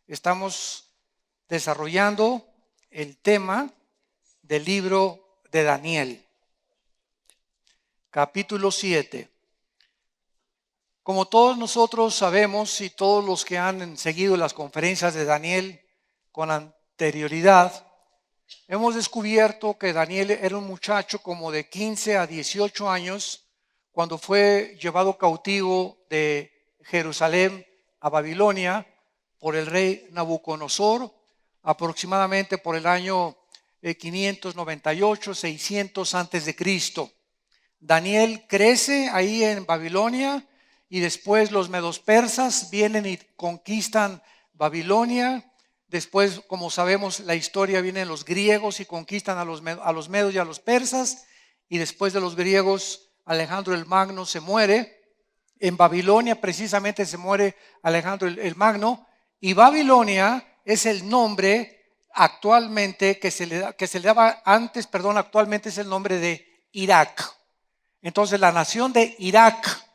estamos desarrollando el tema del libro de Daniel, capítulo 7. Como todos nosotros sabemos y todos los que han seguido las conferencias de Daniel con anterioridad, hemos descubierto que Daniel era un muchacho como de 15 a 18 años cuando fue llevado cautivo de Jerusalén a Babilonia por el rey Nabucodonosor, aproximadamente por el año 598, 600 antes de Cristo. Daniel crece ahí en Babilonia y después los medos persas vienen y conquistan Babilonia. Después, como sabemos la historia, vienen los griegos y conquistan a los medos y a los persas, y después de los griegos Alejandro el Magno se muere. En Babilonia precisamente se muere Alejandro el Magno, y Babilonia es el nombre actualmente que se le daba antes, actualmente es el nombre de Irak. Entonces la nación de Irak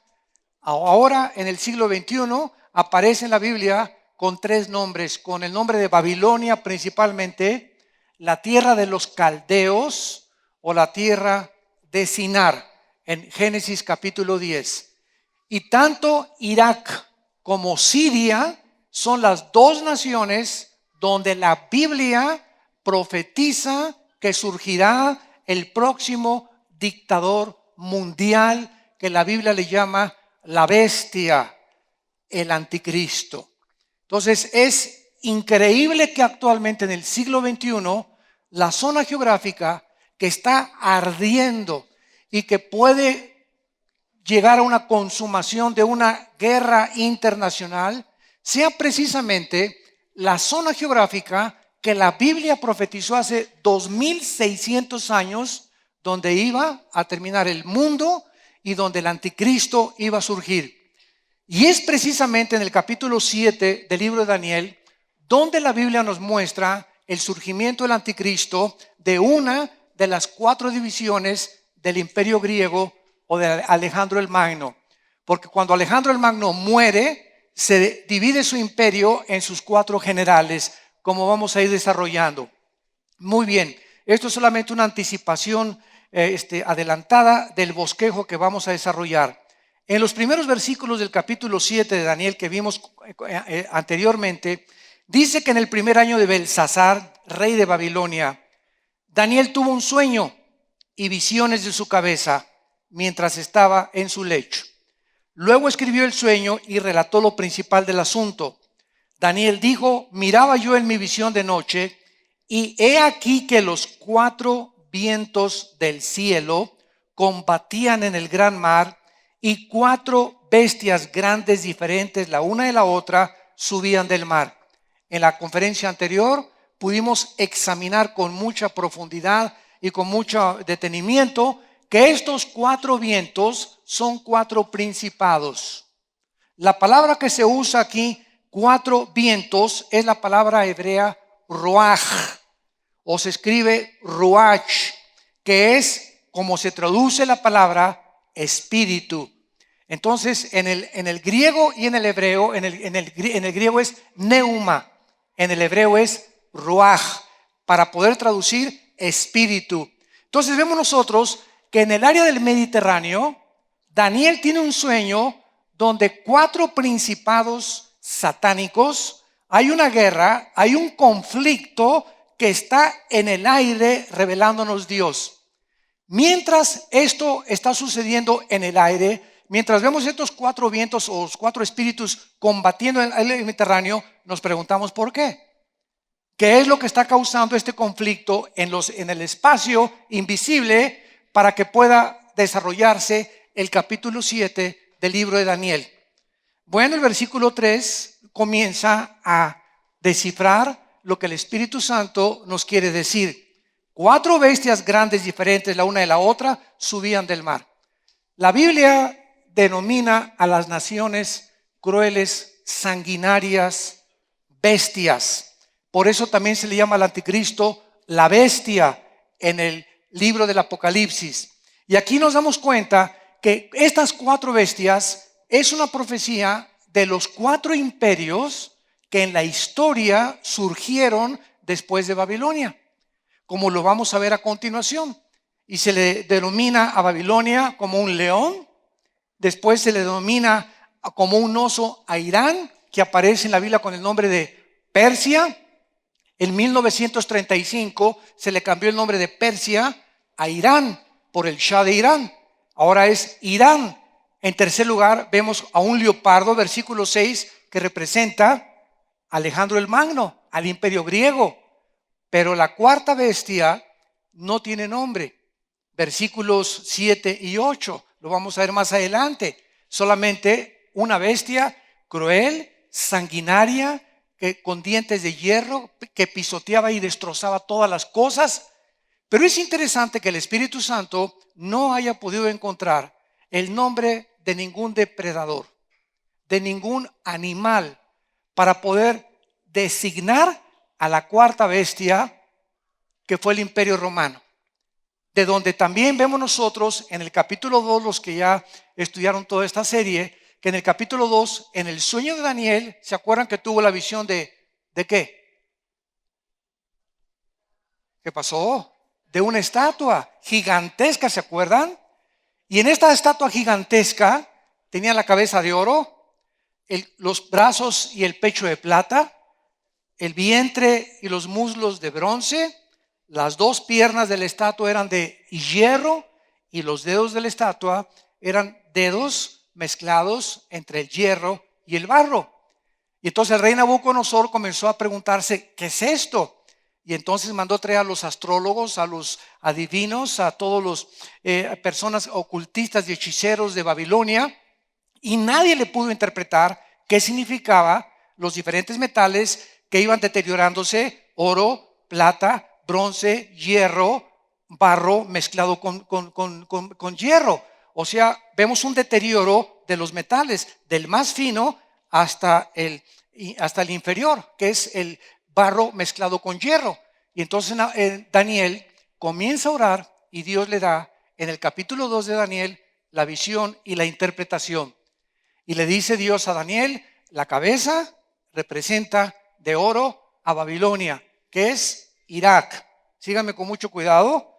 ahora en el siglo XXI aparece en la Biblia con tres nombres, con el nombre de Babilonia principalmente, la tierra de los caldeos o la tierra de Sinar en Génesis capítulo 10. Y tanto Irak como Siria son las dos naciones donde la Biblia profetiza que surgirá el próximo dictador mundial que la Biblia le llama la bestia, el anticristo. Entonces es increíble que actualmente en el siglo XXI la zona geográfica que está ardiendo y que puede llegar a una consumación de una guerra internacional sea precisamente la zona geográfica que la Biblia profetizó hace 2600 años, donde iba a terminar el mundo y donde el anticristo iba a surgir. Y es precisamente en el capítulo 7 del libro de Daniel donde la Biblia nos muestra el surgimiento del anticristo de una de las 4 divisiones del imperio griego o de Alejandro el Magno. Porque cuando Alejandro el Magno muere, se divide su imperio en sus 4 generales, como vamos a ir desarrollando. Muy bien, esto es solamente una anticipación adelantada del bosquejo que vamos a desarrollar. En los primeros versículos del capítulo 7 de Daniel que vimos anteriormente, dice que en el primer año de Belsasar, rey de Babilonia, Daniel tuvo un sueño y visiones de su cabeza mientras estaba en su lecho. Luego escribió el sueño y relató lo principal del asunto. Daniel dijo: miraba yo en mi visión de noche, y he aquí que los 4 vientos del cielo combatían en el gran mar, y 4 bestias grandes diferentes, la una de la otra, subían del mar. En la conferencia anterior pudimos examinar con mucha profundidad y con mucho detenimiento que estos 4 vientos son 4 principados. La palabra que se usa aquí, 4 vientos, es la palabra hebrea ruaj, o se escribe ruach, que es como se traduce la palabra espíritu. Entonces en el griego y en el hebreo, en el griego es neuma, en el hebreo es ruaj, para poder traducir espíritu. Entonces vemos nosotros que en el área del Mediterráneo, Daniel tiene un sueño donde 4 principados satánicos, hay una guerra, hay un conflicto que está en el aire revelándonos Dios. Mientras esto está sucediendo en el aire, mientras vemos estos 4 vientos o los 4 espíritus combatiendo en el Mediterráneo, nos preguntamos ¿por qué? ¿Qué es lo que está causando este conflicto en el espacio invisible para que pueda desarrollarse el capítulo 7 del libro de Daniel? Bueno, el versículo 3 comienza a descifrar lo que el Espíritu Santo nos quiere decir. 4 bestias grandes diferentes, la una de la otra, subían del mar. La Biblia denomina a las naciones crueles, sanguinarias, bestias. Por eso también se le llama al anticristo la bestia en el libro del Apocalipsis. Y aquí nos damos cuenta que estas 4 bestias es una profecía de los 4 imperios que en la historia surgieron después de Babilonia, como lo vamos a ver a continuación. Y se le denomina a Babilonia como un león, después se le denomina como un oso a Irán, que aparece en la Biblia con el nombre de Persia. En 1935 se le cambió el nombre de Persia a Irán por el Shah de Irán. Ahora es Irán. En tercer lugar vemos a un leopardo, versículo 6, que representa a Alejandro el Magno, al imperio griego. Pero la cuarta bestia no tiene nombre. Versículos 7 y 8, lo vamos a ver más adelante. Solamente una bestia cruel, sanguinaria, que con dientes de hierro, que pisoteaba y destrozaba todas las cosas. Pero es interesante que el Espíritu Santo no haya podido encontrar el nombre de ningún depredador, de ningún animal, para poder designar a la cuarta bestia, que fue el Imperio Romano. De donde también vemos nosotros en el capítulo 2, los que ya estudiaron toda esta serie, que en el capítulo 2, en el sueño de Daniel, ¿se acuerdan que tuvo la visión de qué? ¿Qué pasó? De una estatua gigantesca, ¿se acuerdan? Y en esta estatua gigantesca tenía la cabeza de oro, los brazos y el pecho de plata, el vientre y los muslos de bronce, las dos piernas de la estatua eran de hierro y los dedos de la estatua eran dedos mezclados entre el hierro y el barro. Y entonces el rey Nabucodonosor comenzó a preguntarse, ¿qué es esto? Y entonces mandó traer a los astrólogos, a los adivinos, a todos los personas ocultistas y hechiceros de Babilonia, y nadie le pudo interpretar qué significaba los diferentes metales que iban deteriorándose: oro, plata, bronce, hierro, barro mezclado con hierro. O sea, vemos un deterioro de los metales, del más fino hasta el inferior, que es el barro mezclado con hierro. Y entonces Daniel comienza a orar y Dios le da en el capítulo 2 de Daniel la visión y la interpretación. Y le dice Dios a Daniel, la cabeza representa de oro a Babilonia, que es Irak. Síganme con mucho cuidado.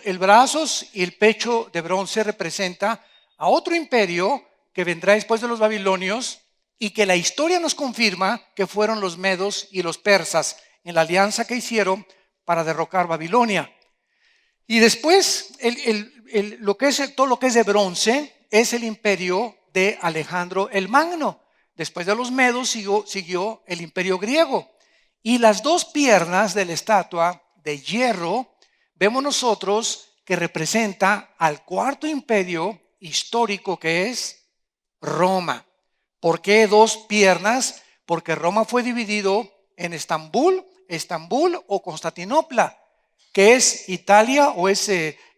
El brazos y el pecho de bronce representa a otro imperio que vendrá después de los babilonios, y que la historia nos confirma que fueron los medos y los persas en la alianza que hicieron para derrocar Babilonia. Y después todo lo que es de bronce es el imperio de Alejandro el Magno. Después de los medos siguió el imperio griego. Y las dos piernas de la estatua de hierro, vemos nosotros que representa al cuarto imperio histórico, que es Roma. ¿Por qué dos piernas? Porque Roma fue dividido en Estambul o Constantinopla, que es Italia o es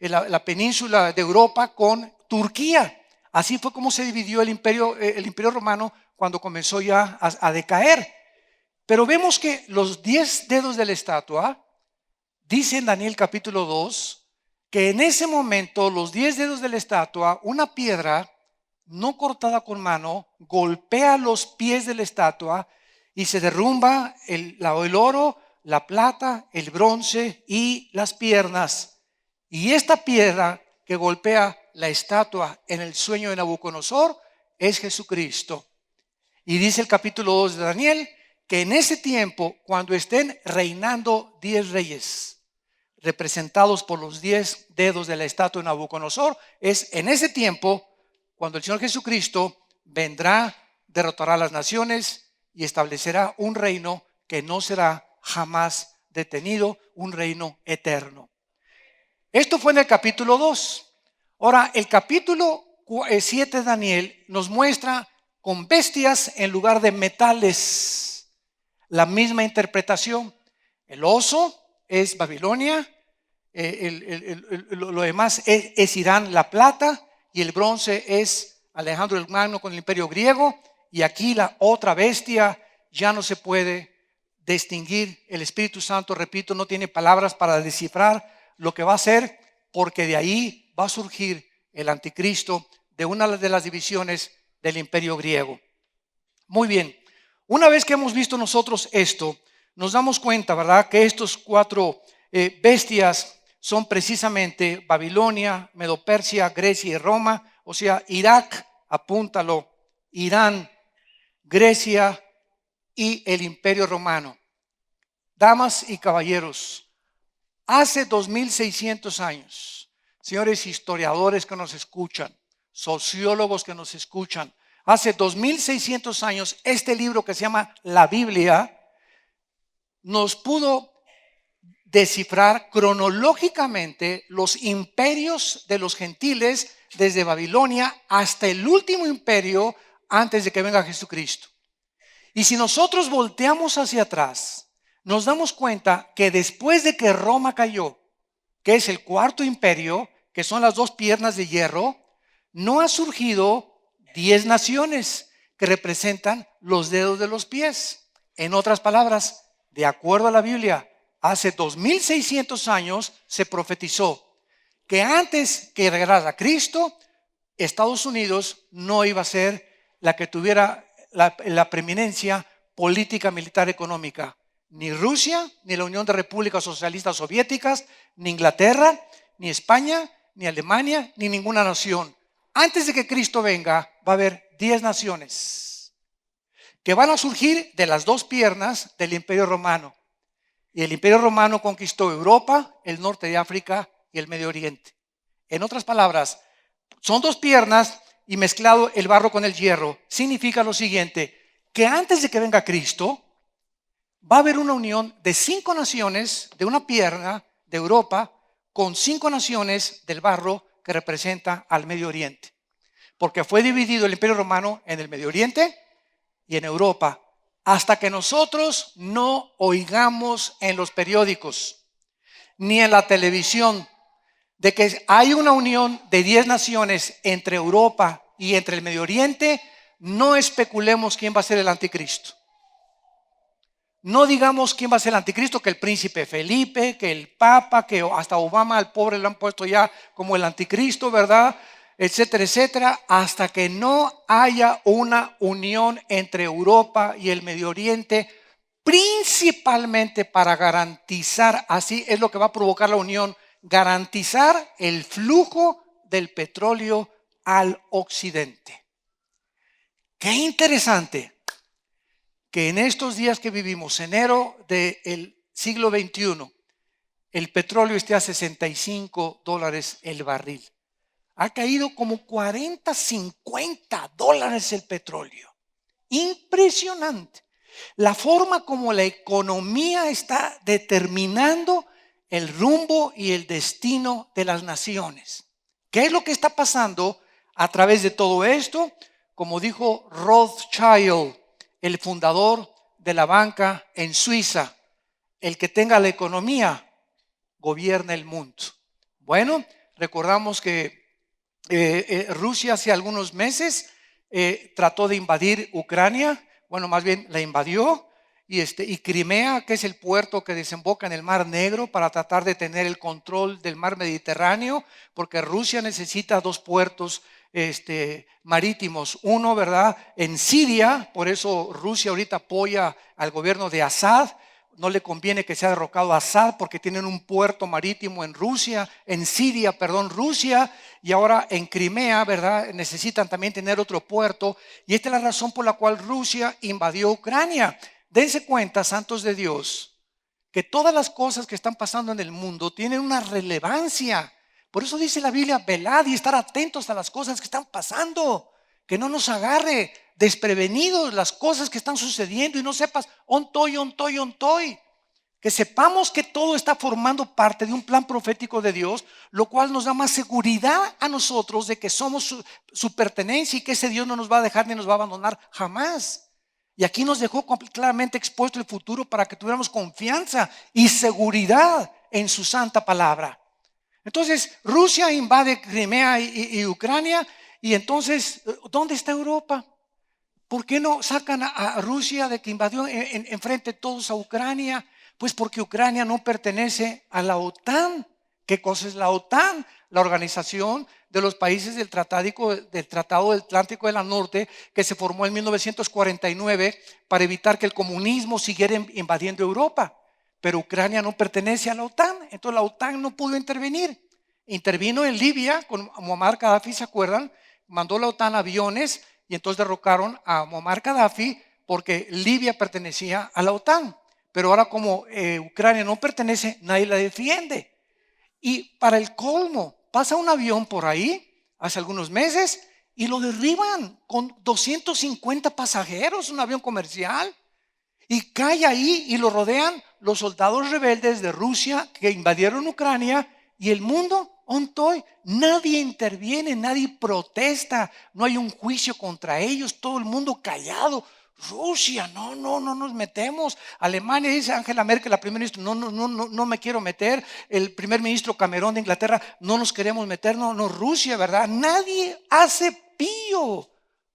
la península de Europa con Turquía. Así fue como se dividió el imperio romano cuando comenzó ya a decaer. Pero vemos que los 10 dedos de la estatua, dice en Daniel capítulo 2, que en ese momento los 10 dedos de la estatua, una piedra no cortada con mano, golpea los pies de la estatua y se derrumba el oro, la plata, el bronce y las piernas. Y esta piedra que golpea la estatua en el sueño de Nabucodonosor es Jesucristo. Y dice el capítulo 2 de Daniel que en ese tiempo, cuando estén reinando 10 reyes, representados por los 10 dedos de la estatua de Nabucodonosor, es en ese tiempo cuando el Señor Jesucristo vendrá, derrotará a las naciones y establecerá un reino que no será jamás detenido, un reino eterno. Esto fue en el capítulo 2. Ahora, el capítulo 7 de Daniel nos muestra con bestias en lugar de metales. La misma interpretación. El oso es Babilonia, lo demás es Irán, la plata, y el bronce es Alejandro el Magno con el imperio griego. Y aquí la otra bestia ya no se puede distinguir. El Espíritu Santo, repito, no tiene palabras para descifrar lo que va a hacer, porque de ahí va a surgir el anticristo de una de las divisiones del imperio griego. Muy bien, Una vez que hemos visto nosotros esto, nos damos cuenta, ¿verdad?, que estos cuatro bestias son precisamente Babilonia, Medo-Persia, Grecia y Roma. O sea, Irak, apúntalo, Irán, Grecia y el Imperio Romano. Damas y caballeros, hace 2600 años, señores historiadores que nos escuchan, sociólogos que nos escuchan, hace 2600 años este libro que se llama la Biblia nos pudo descifrar cronológicamente los imperios de los gentiles desde Babilonia hasta el último imperio antes de que venga Jesucristo. Y si nosotros volteamos hacia atrás, nos damos cuenta que después de que Roma cayó, que es el cuarto imperio, que son las dos piernas de hierro, no ha surgido 10 naciones que representan los dedos de los pies. En otras palabras, de acuerdo a la Biblia, hace 2600 años se profetizó que antes que llegara Cristo, Estados Unidos no iba a ser la que tuviera la preeminencia política, militar, económica. Ni Rusia, ni la Unión de Repúblicas Socialistas Soviéticas, ni Inglaterra, ni España, ni Alemania, ni ninguna nación. Antes de que Cristo venga, va a haber 10 naciones que van a surgir de las dos piernas del Imperio Romano. Y el Imperio Romano conquistó Europa, el norte de África y el Medio Oriente. En otras palabras, son dos piernas y mezclado el barro con el hierro. Significa lo siguiente, que antes de que venga Cristo, va a haber una unión de 5 naciones de una pierna de Europa con 5 naciones del barro que representa al Medio Oriente. Porque fue dividido el Imperio Romano en el Medio Oriente y en Europa, hasta que nosotros no oigamos en los periódicos ni en la televisión de que hay una unión de 10 naciones entre Europa y entre el Medio Oriente. No especulemos quién va a ser el anticristo. No digamos quién va a ser el anticristo, que el príncipe Felipe, que el papa, que hasta Obama al pobre le han puesto ya como el anticristo, ¿verdad?, etcétera, etcétera, hasta que no haya una unión entre Europa y el Medio Oriente, principalmente para garantizar, así es lo que va a provocar la unión, garantizar el flujo del petróleo al occidente. Qué interesante que en estos días que vivimos, enero del siglo XXI, el petróleo esté a $65 el barril. Ha caído como 40, 50 dólares el petróleo. Impresionante. La forma como la economía está determinando el rumbo y el destino de las naciones. ¿Qué es lo que está pasando a través de todo esto? Como dijo Rothschild, el fundador de la banca en Suiza, el que tenga la economía gobierna el mundo. Bueno, recordamos que Rusia hace algunos meses trató de invadir Ucrania, bueno, más bien la invadió, y Crimea, que es el puerto que desemboca en el Mar Negro, para tratar de tener el control del mar Mediterráneo, porque Rusia necesita 2 puertos marítimos, uno, ¿verdad?, en Siria. Por eso Rusia ahorita apoya al gobierno de Assad. No le conviene que sea derrocado Assad porque tienen un puerto marítimo en Rusia, en Siria, Rusia, y ahora en Crimea, ¿verdad?, necesitan también tener otro puerto, y esta es la razón por la cual Rusia invadió Ucrania. Dense cuenta, santos de Dios, que todas las cosas que están pasando en el mundo tienen una relevancia. Por eso dice la Biblia, velad y estar atentos a las cosas que están pasando, que no nos agarre desprevenidos las cosas que están sucediendo y no sepas ontoy. Que sepamos que todo está formando parte de un plan profético de Dios, lo cual nos da más seguridad a nosotros de que somos su pertenencia y que ese Dios no nos va a dejar ni nos va a abandonar jamás. Y aquí nos dejó claramente expuesto el futuro para que tuviéramos confianza y seguridad en su santa palabra. Entonces Rusia invade Crimea y Ucrania, y entonces ¿dónde está Europa? ¿Por qué no sacan a Rusia de que invadió enfrente todos a Ucrania? Pues porque Ucrania no pertenece a la OTAN, ¿Qué cosa es la OTAN? La Organización de los Países del Tratado del Atlántico del Norte, que se formó en 1949 para evitar que el comunismo siguiera invadiendo Europa. Pero Ucrania no pertenece a la OTAN, entonces la OTAN no pudo intervenir. Intervino en Libia con Muammar Gaddafi, ¿se acuerdan? Mandó la OTAN aviones y entonces derrocaron a Muammar Gaddafi porque Libia pertenecía a la OTAN. Pero ahora como Ucrania no pertenece, nadie la defiende. Y para el colmo, pasa un avión por ahí hace algunos meses y lo derriban con 250 pasajeros, un avión comercial. Y cae ahí y lo rodean los soldados rebeldes de Rusia que invadieron Ucrania y el mundo, nadie interviene, nadie protesta, no hay un juicio contra ellos, todo el mundo callado. Rusia, no nos metemos. Alemania, dice Angela Merkel, la primera ministra, no me quiero meter. El primer ministro Cameron de Inglaterra, no nos queremos meter. No, Rusia, ¿verdad? Nadie hace pío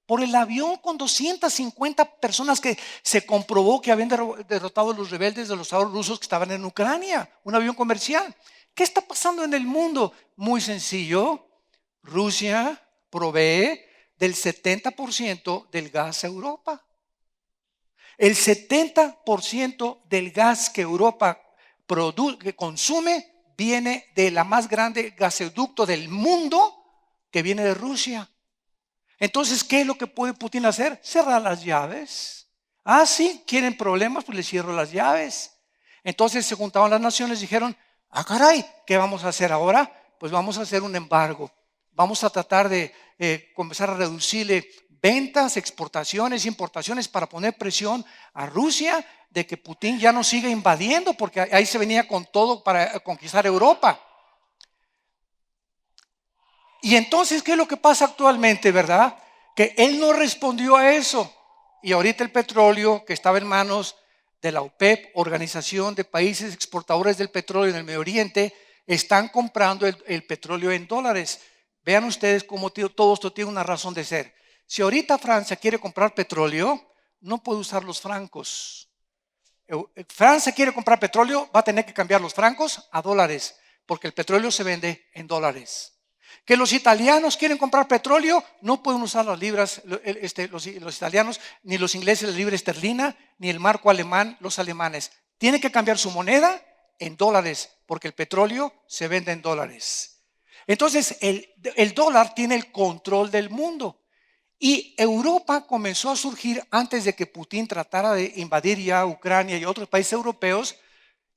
por el avión con 250 personas que se comprobó que habían derrotado a los rebeldes de los soldados rusos que estaban en Ucrania, un avión comercial. ¿Qué está pasando en el mundo? Muy sencillo. Rusia provee del 70% del gas a Europa. El 70% del gas que Europa que consume viene de la más grande gasoducto del mundo, que viene de Rusia. Entonces, ¿qué es lo que puede Putin hacer? Cerrar las llaves. Ah, sí, quieren problemas, pues les cierro las llaves. Entonces se juntaron las naciones y dijeron, ah, caray, ¿qué vamos a hacer ahora? Pues vamos a hacer un embargo. Vamos a tratar de comenzar a reducirle ventas, exportaciones, importaciones para poner presión a Rusia de que Putin ya no siga invadiendo, porque ahí se venía con todo para conquistar Europa. Y entonces, ¿qué es lo que pasa actualmente, verdad? Que él no respondió a eso. Y ahorita el petróleo que estaba en manos de la OPEP, Organización de Países Exportadores del Petróleo en el Medio Oriente, están comprando el petróleo en dólares. Vean ustedes cómo todo esto tiene una razón de ser. Si ahorita Francia quiere comprar petróleo, no puede usar los francos. Francia quiere comprar petróleo, va a tener que cambiar los francos a dólares, porque el petróleo se vende en dólares. Que los italianos quieren comprar petróleo, no pueden usar las libras, los italianos, ni los ingleses la libra esterlina, ni el marco alemán, los alemanes. Tienen que cambiar su moneda en dólares, porque el petróleo se vende en dólares. Entonces, el dólar tiene el control del mundo. Y Europa comenzó a surgir antes de que Putin tratara de invadir ya Ucrania y otros países europeos.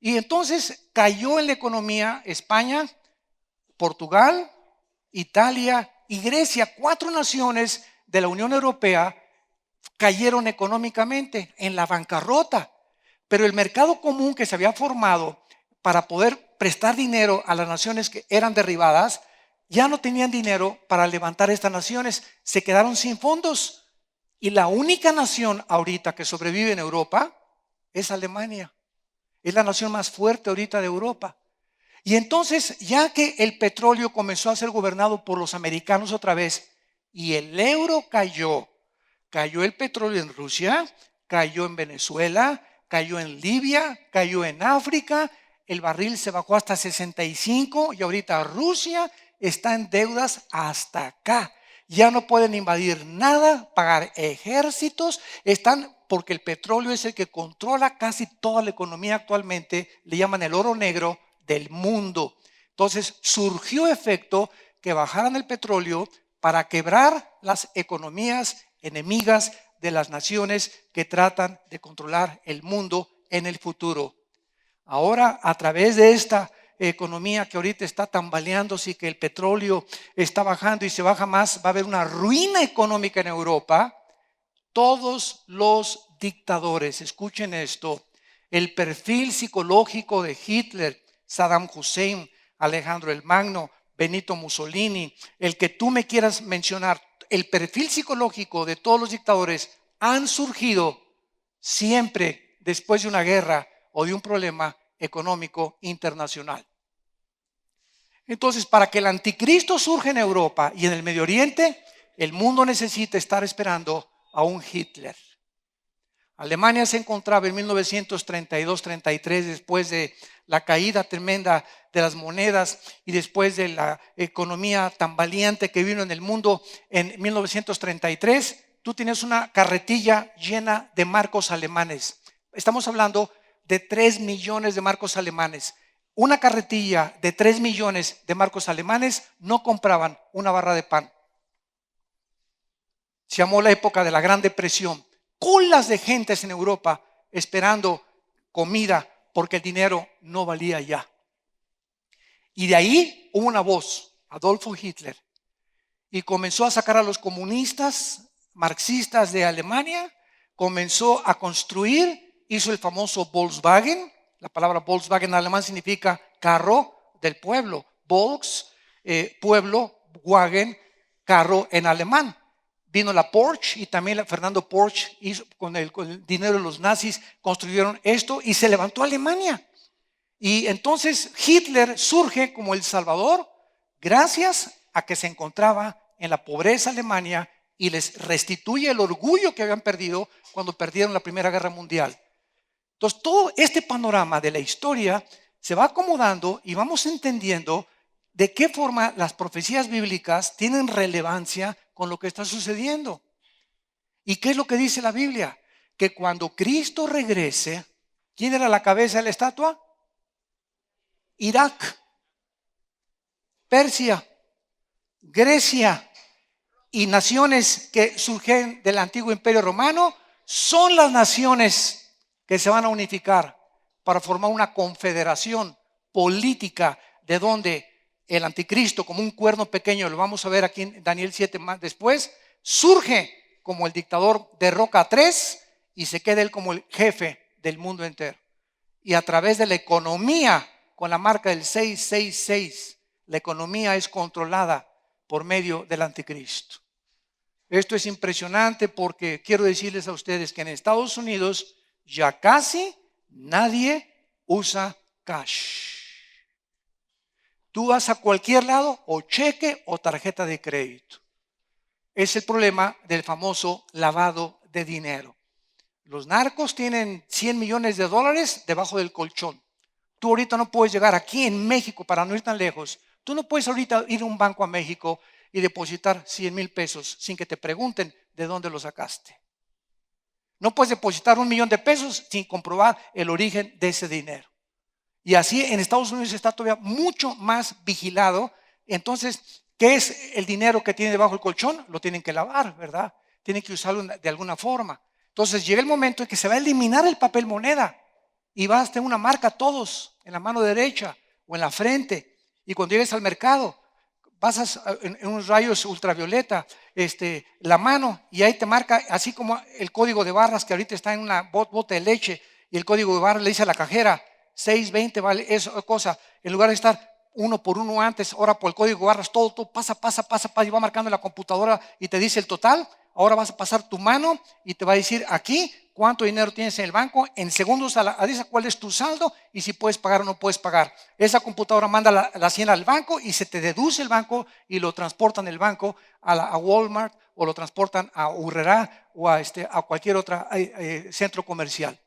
Y entonces cayó en la economía España, Portugal, Italia y Grecia, 4 naciones de la Unión Europea cayeron económicamente en la bancarrota. Pero el mercado común que se había formado para poder prestar dinero a las naciones que eran derribadas, ya no tenían dinero para levantar estas naciones, se quedaron sin fondos. Y la única nación ahorita que sobrevive en Europa es Alemania. Es la nación más fuerte ahorita de Europa. Y entonces, ya que el petróleo comenzó a ser gobernado por los americanos otra vez y el euro cayó el petróleo en Rusia, cayó en Venezuela, cayó en Libia, cayó en África, el barril se bajó hasta 65 y ahorita Rusia está en deudas hasta acá. Ya no pueden invadir nada, pagar ejércitos, porque el petróleo es el que controla casi toda la economía actualmente, le llaman el oro negro del mundo. Entonces surgió efecto que bajaran el petróleo para quebrar las economías enemigas de las naciones que tratan de controlar el mundo en el futuro. Ahora, a través de esta economía que ahorita está tambaleándose y que el petróleo está bajando y se baja más, va a haber una ruina económica en Europa. Todos los dictadores, escuchen esto, el perfil psicológico de Hitler, Saddam Hussein, Alejandro el Magno, Benito Mussolini, el que tú me quieras mencionar, el perfil psicológico de todos los dictadores han surgido siempre después de una guerra o de un problema económico internacional. Entonces, para que el anticristo surja en Europa y en el Medio Oriente, el mundo necesita estar esperando a un Hitler. Alemania se encontraba en 1932-33, después de la caída tremenda de las monedas y después de la economía tambaleante que vino en el mundo en 1933. Tú tienes una carretilla llena de marcos alemanes. Estamos hablando de 3 millones de marcos alemanes. Una carretilla de 3 millones de marcos alemanes no compraban una barra de pan. Se llamó la época de la Gran Depresión. Colas de gentes en Europa esperando comida porque el dinero no valía ya. Y de ahí hubo una voz, Adolfo Hitler, y comenzó a sacar a los comunistas, marxistas de Alemania, comenzó a construir, hizo el famoso Volkswagen. La palabra Volkswagen en alemán significa carro del pueblo. Volks, pueblo, Wagen, carro en alemán. Vino la Porsche y también Fernando Porsche hizo, con el dinero de los nazis construyeron esto y se levantó Alemania. Y entonces Hitler surge como el salvador gracias a que se encontraba en la pobreza Alemania y les restituye el orgullo que habían perdido cuando perdieron la Primera Guerra Mundial. Entonces todo este panorama de la historia se va acomodando y vamos entendiendo de qué forma las profecías bíblicas tienen relevancia con lo que está sucediendo. ¿Y qué es lo que dice la Biblia? Que cuando Cristo regrese, ¿quién era la cabeza de la estatua? Irak, Persia, Grecia y naciones que surgen del antiguo imperio romano son las naciones que se van a unificar para formar una confederación política de donde el anticristo, como un cuerno pequeño, lo vamos a ver aquí en Daniel 7 más después, surge como el dictador, derroca a 3 y se queda él como el jefe del mundo entero. Y a través de la economía, con la marca del 666, la economía es controlada por medio del anticristo. Esto es impresionante porque quiero decirles a ustedes que en Estados Unidos ya casi nadie usa cash. Tú vas a cualquier lado o cheque o tarjeta de crédito. Es el problema del famoso lavado de dinero. Los narcos tienen 100 millones de dólares debajo del colchón. Tú ahorita no puedes llegar aquí en México, para no ir tan lejos. Tú no puedes ahorita ir a un banco a México y depositar 100,000 pesos sin que te pregunten de dónde lo sacaste. No puedes depositar 1,000,000 de pesos sin comprobar el origen de ese dinero. Y así en Estados Unidos está todavía mucho más vigilado. Entonces, ¿qué es el dinero que tiene debajo del colchón? Lo tienen que lavar, ¿verdad? Tienen que usarlo de alguna forma. Entonces llega el momento en que se va a eliminar el papel moneda y vas a tener una marca todos en la mano derecha o en la frente. Y cuando llegues al mercado, pasas en unos rayos ultravioleta la mano y ahí te marca, así como el código de barras que ahorita está en una bote de leche y el código de barras le dice a la cajera 620 vale esa cosa, en lugar de estar uno por uno antes, ahora por el código de barras todo pasa y va marcando en la computadora y te dice el total. Ahora vas a pasar tu mano y te va a decir aquí cuánto dinero tienes en el banco, en segundos dice cuál es tu saldo y si puedes pagar o no puedes pagar. Esa computadora manda la hacienda al banco y se te deduce el banco y lo transportan el banco a Walmart o lo transportan a Urrera o a cualquier otro centro comercial.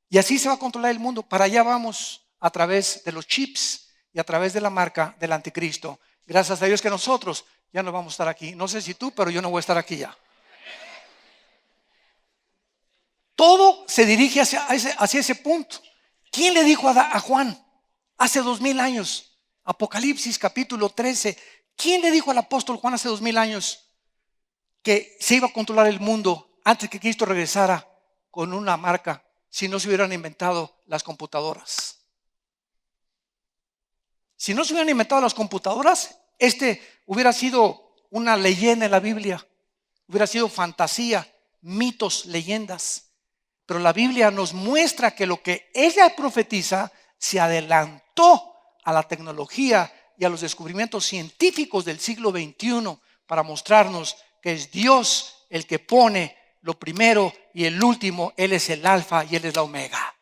Y así se va a controlar el mundo. Para allá vamos a través de los chips y a través de la marca del anticristo. Gracias a Dios que nosotros ya no vamos a estar aquí. No sé si tú, pero yo no voy a estar aquí ya. Todo se dirige hacia ese punto. ¿Quién le dijo a Juan hace 2000 años? Apocalipsis capítulo 13. ¿Quién le dijo al apóstol Juan hace 2000 años que se iba a controlar el mundo antes que Cristo regresara con una marca si no se hubieran inventado las computadoras? Si no se hubieran inventado las computadoras, hubiera sido una leyenda en la Biblia, hubiera sido fantasía, mitos, leyendas. Pero la Biblia nos muestra que lo que ella profetiza se adelantó a la tecnología y a los descubrimientos científicos del siglo XXI para mostrarnos que es Dios el que pone lo primero y el último. Él es el alfa y Él es la omega.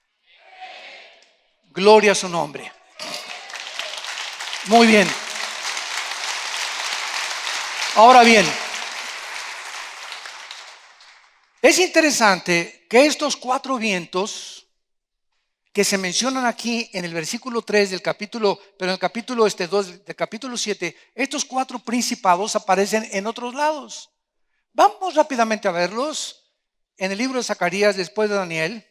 Gloria a su nombre. Muy bien. Ahora bien, Es interesante que estos 4 vientos que se mencionan aquí en el versículo 3 del capítulo, pero en el capítulo 2 del capítulo 7, estos 4 principados aparecen en otros lados. Vamos rápidamente a verlos en el libro de Zacarías después de Daniel.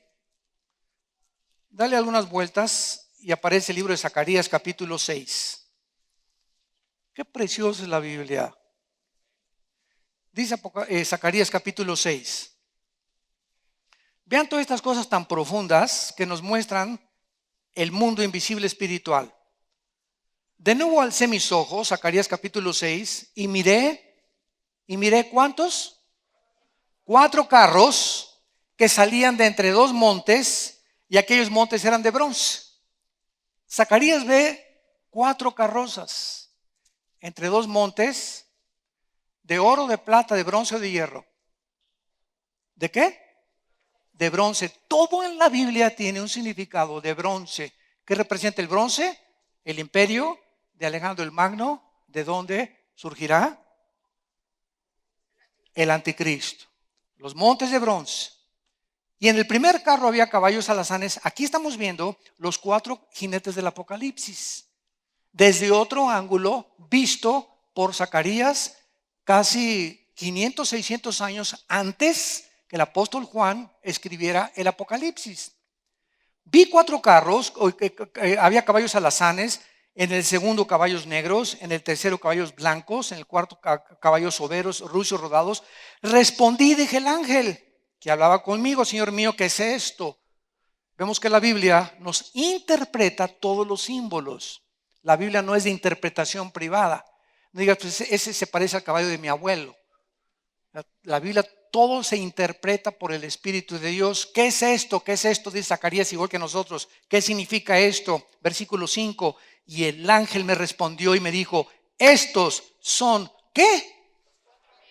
Dale algunas vueltas y aparece el libro de Zacarías capítulo 6. Qué preciosa es la Biblia. Dice Zacarías capítulo 6. Vean todas estas cosas tan profundas que nos muestran el mundo invisible espiritual. De nuevo alcé mis ojos, Zacarías capítulo 6, y miré ¿cuántos? 4 carros que salían de entre 2 montes, y aquellos montes eran de bronce. Zacarías ve 4 carrozas entre 2 montes, de oro, de plata, de bronce o de hierro. ¿De qué? De bronce. Todo en la Biblia tiene un significado de bronce. ¿Qué representa el bronce? El imperio de Alejandro el Magno. ¿De dónde surgirá? El anticristo. Los montes de bronce. Y en el primer carro había caballos alazanes. Aquí estamos viendo los 4 jinetes del Apocalipsis. Desde otro ángulo, visto por Zacarías casi 500, 600 años antes que el apóstol Juan escribiera el Apocalipsis. Vi 4 carros, había caballos alazanes, en el segundo caballos negros, en el tercero caballos blancos, en el cuarto caballos overos, rucios rodados. Respondí, dije el ángel que hablaba conmigo: Señor mío, ¿qué es esto? Vemos que la Biblia nos interpreta todos los símbolos. La Biblia no es de interpretación privada. No digas, pues ese se parece al caballo de mi abuelo. La Biblia todo se interpreta por el Espíritu de Dios. ¿Qué es esto? ¿Qué es esto? Dice Zacarías igual que nosotros. ¿Qué significa esto? Versículo 5. Y el ángel me respondió y me dijo: estos son, ¿qué?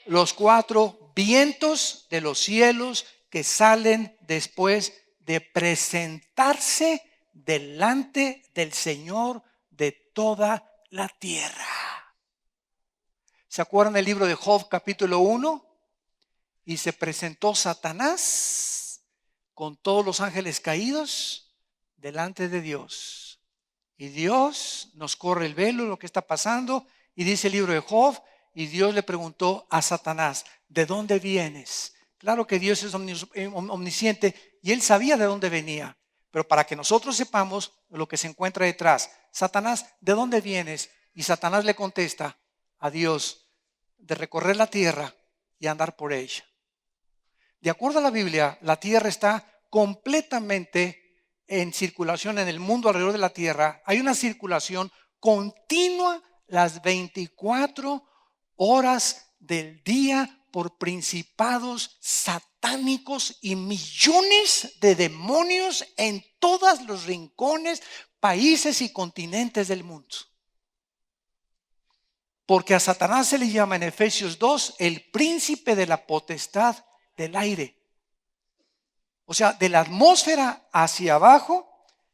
Los 4 vientos de los cielos que salen después de presentarse delante del Señor de toda la tierra. ¿Se acuerdan del libro de Job capítulo 1? Y se presentó Satanás con todos los ángeles caídos delante de Dios. Y Dios nos corre el velo de lo que está pasando. Y dice el libro de Job, y Dios le preguntó a Satanás: ¿de dónde vienes? Claro que Dios es omnisciente y él sabía de dónde venía. Pero para que nosotros sepamos lo que se encuentra detrás: Satanás, ¿de dónde vienes? Y Satanás le contesta a Dios: de recorrer la tierra y andar por ella. De acuerdo a la Biblia, la tierra está completamente en circulación en el mundo alrededor de la tierra. Hay una circulación continua las 24 horas del día por principados satánicos y millones de demonios en todos los rincones, países y continentes del mundo. Porque a Satanás se le llama en Efesios 2 el príncipe de la potestad del aire. O sea, de la atmósfera hacia abajo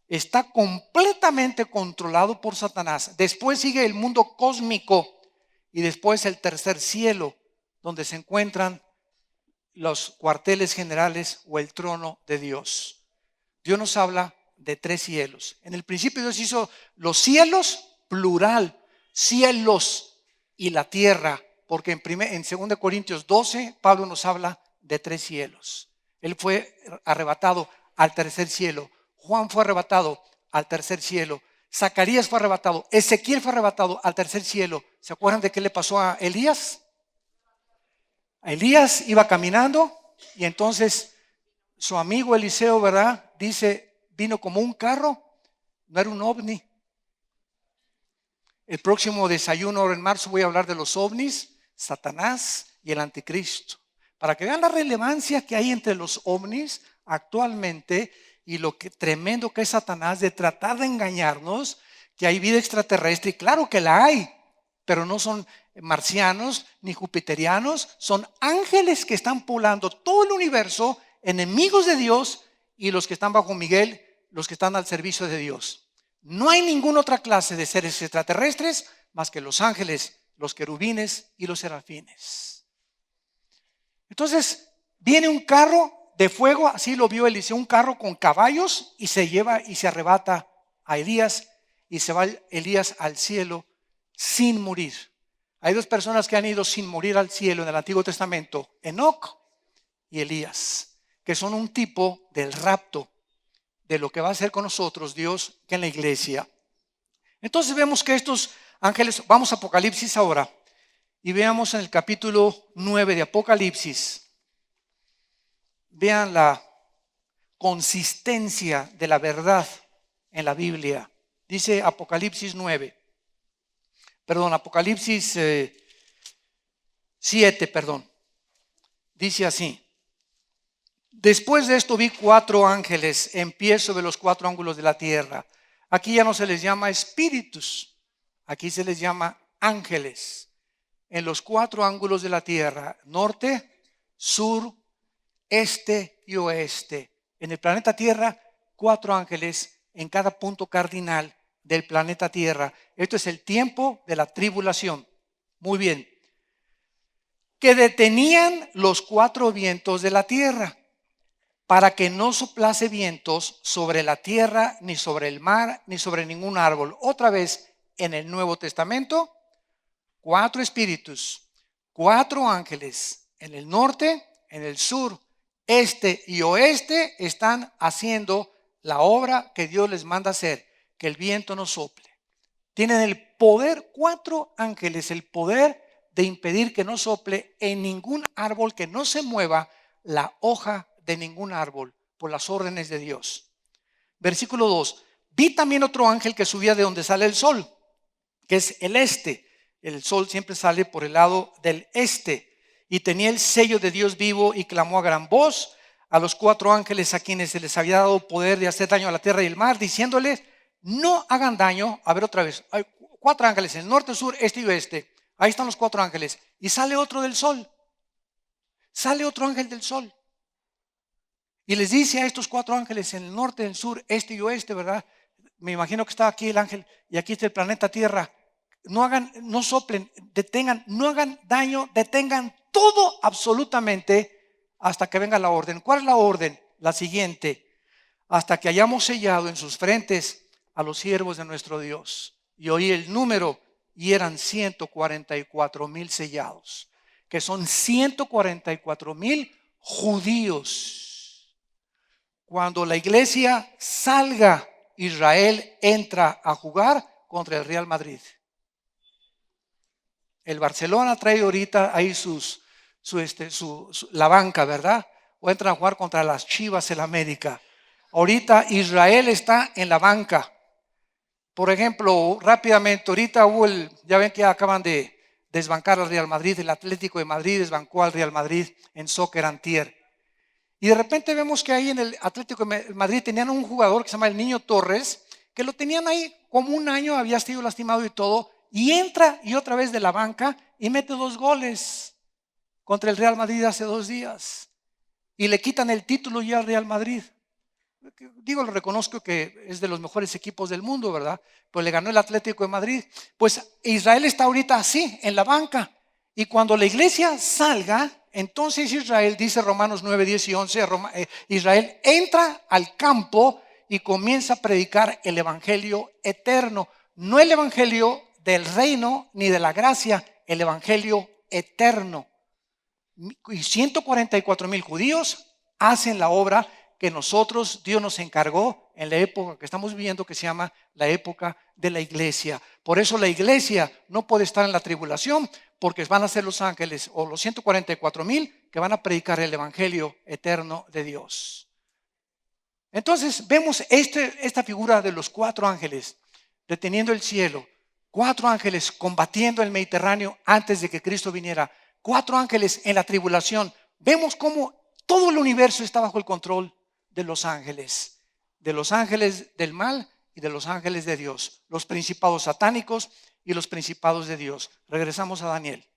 está completamente controlado por Satanás. Después sigue el mundo cósmico y después el tercer cielo, donde se encuentran los cuarteles generales o el trono de Dios. Dios nos habla de 3 cielos. En el principio Dios hizo los cielos, plural, cielos, y la tierra, porque en 2 Corintios 12 Pablo nos habla de 3 cielos. Él fue arrebatado al tercer cielo. Juan fue arrebatado al tercer cielo. Zacarías fue arrebatado. Ezequiel fue arrebatado al tercer cielo. ¿Se acuerdan de qué le pasó a Elías? A Elías iba caminando y entonces su amigo Eliseo, ¿verdad? Dice, vino como un carro, no era un ovni. El próximo desayuno en marzo voy a hablar de los ovnis, Satanás y el anticristo, para que vean la relevancia que hay entre los ovnis actualmente y lo que tremendo que es Satanás de tratar de engañarnos, que hay vida extraterrestre. Y claro que la hay, pero no son marcianos ni jupiterianos, son ángeles que están poblando todo el universo, enemigos de Dios, y los que están bajo Miguel, los que están al servicio de Dios. No hay ninguna otra clase de seres extraterrestres más que los ángeles, los querubines y los serafines. Entonces, viene un carro de fuego, así lo vio Eliseo, un carro con caballos, y se lleva y se arrebata a Elías, y se va Elías al cielo sin morir. Hay dos personas que han ido sin morir al cielo en el Antiguo Testamento, Enoc y Elías, que son un tipo del rapto, de lo que va a hacer con nosotros Dios que en la iglesia. Entonces vemos que estos ángeles, vamos a Apocalipsis ahora, y veamos en el capítulo 9 de Apocalipsis, vean la consistencia de la verdad en la Biblia. Dice Apocalipsis 9, Apocalipsis 7, dice así: después de esto vi 4 ángeles en pie sobre los 4 ángulos de la tierra. Aquí ya no se les llama espíritus, aquí se les llama ángeles. En los 4 ángulos de la tierra, norte, sur, este y oeste. En el planeta Tierra, 4 ángeles en cada punto cardinal del planeta Tierra. Esto es el tiempo de la tribulación. Muy bien. Que detenían los 4 vientos de la tierra, para que no soplase vientos sobre la tierra, ni sobre el mar, ni sobre ningún árbol. Otra vez, en el Nuevo Testamento, 4 espíritus, 4 ángeles en el norte, en el sur, este y oeste están haciendo la obra que Dios les manda hacer, que el viento no sople. Tienen el poder, 4 ángeles, el poder de impedir que no sople en ningún árbol, que no se mueva la hoja de ningún árbol por las órdenes de Dios. Versículo 2. Vi también otro ángel que subía de donde sale el sol, que es el este. El sol siempre sale por el lado del este, y tenía el sello de Dios vivo, y clamó a gran voz a los 4 ángeles a quienes se les había dado poder de hacer daño a la tierra y el mar, diciéndoles: no hagan daño. A ver otra vez, hay 4 ángeles en el norte, sur, este y oeste. Ahí están los 4 ángeles, y sale otro del sol, sale otro ángel del sol, y les dice a estos 4 ángeles en el norte, en el sur, este y oeste, ¿verdad? Me imagino que está aquí el ángel y aquí está el planeta Tierra. No hagan, no soplen, detengan, no hagan daño, detengan todo absolutamente hasta que venga la orden. ¿Cuál es la orden? La siguiente: hasta que hayamos sellado en sus frentes a los siervos de nuestro Dios. Y oí el número, y eran 144,000 sellados, que son 144,000 judíos. Cuando la iglesia salga, Israel entra a jugar contra el Real Madrid. El Barcelona trae ahorita ahí la banca, ¿verdad? O entran a jugar contra las Chivas en América. Ahorita Israel está en la banca. Por ejemplo, rápidamente, ahorita ya ven que acaban de desbancar al Real Madrid. El Atlético de Madrid desbancó al Real Madrid en soccer antier. Y de repente vemos que ahí en el Atlético de Madrid tenían un jugador que se llama el Niño Torres, que lo tenían ahí como un año, había sido lastimado y todo, y entra y otra vez de la banca y mete 2 goles contra el Real Madrid hace 2 días. Y le quitan el título ya al Real Madrid. Digo, lo reconozco que es de los mejores equipos del mundo, ¿verdad? Pues le ganó el Atlético de Madrid. Pues Israel está ahorita así, en la banca. Y cuando la iglesia salga, entonces Israel, dice Romanos 9, 10 y 11, Israel entra al campo y comienza a predicar el evangelio eterno. No el evangelio del reino ni de la gracia, el evangelio eterno. Y 144,000 judíos hacen la obra que Dios nos encargó en la época que estamos viviendo, que se llama la época de la iglesia. Por eso la iglesia no puede estar en la tribulación, porque van a ser los ángeles o los 144,000 que van a predicar el evangelio eterno de Dios. Entonces vemos esta figura de los 4 ángeles deteniendo el cielo, 4 ángeles combatiendo el Mediterráneo antes de que Cristo viniera, 4 ángeles en la tribulación. Vemos cómo todo el universo está bajo el control de los ángeles del mal y de los ángeles de Dios, los principados satánicos y los principados de Dios. Regresamos a Daniel.